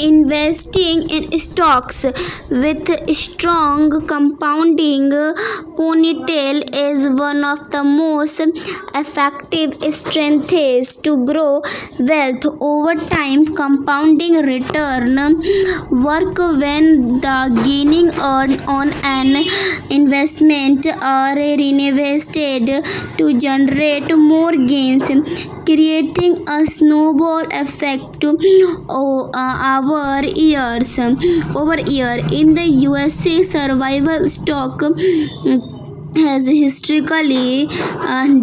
Investing in stocks with strong compounding ponytail is one of the most effective strategies to grow wealth over time. Compounding return work when the gaining earned on an investment are reinvested to generate more gains, creating a snowball effect over year. In the USA, survival stock has historically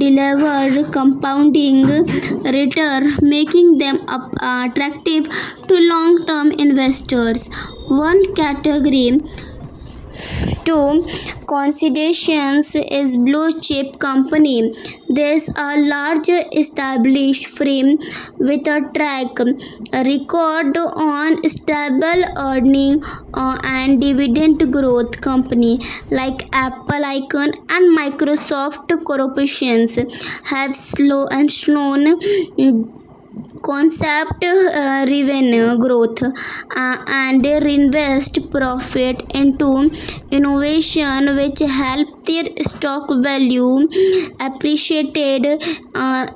delivered compounding return, making them attractive to long-term investors. One category to considerations is blue chip company. There's a large established firm with a track record on stable earning and dividend growth. Company like Apple, Icon, and Microsoft corporations have shown concept revenue growth and reinvest profit into innovation, which help their stock value appreciated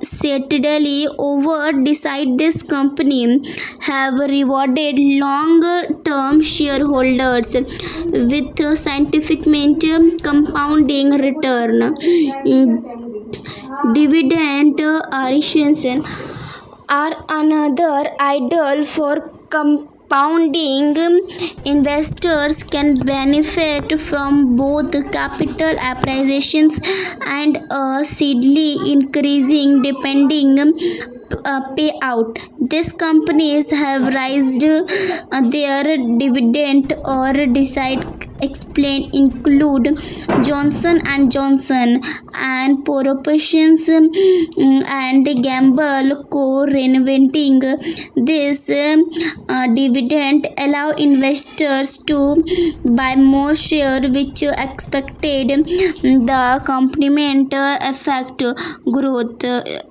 steadily over decide. This company have rewarded long-term shareholders with scientific compounding return. Dividend appreciation are another idol for compounding. Investors can benefit from both capital appreciations and a steadily increasing depending payout. These companies have raised their dividend or decide explain include Johnson and Johnson and corporations and Gamble Co. Reinventing this dividend allow investors to buy more share, which expected the complement effect growth.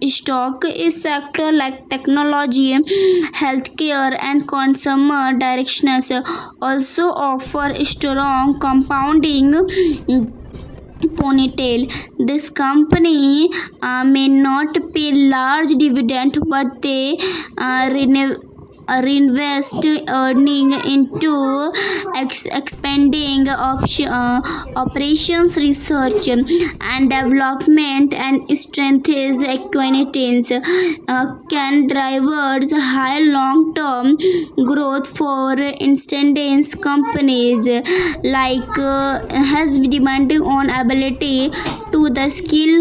Stock is sector like technology, healthcare, and consumer directions also offer strong compounding ponytail. This company may not pay large dividend, but they reinvest earning into expanding operations, research and development, and strengthens acquaintance can drive high long-term growth. For instance, companies like has demanding on ability to the skill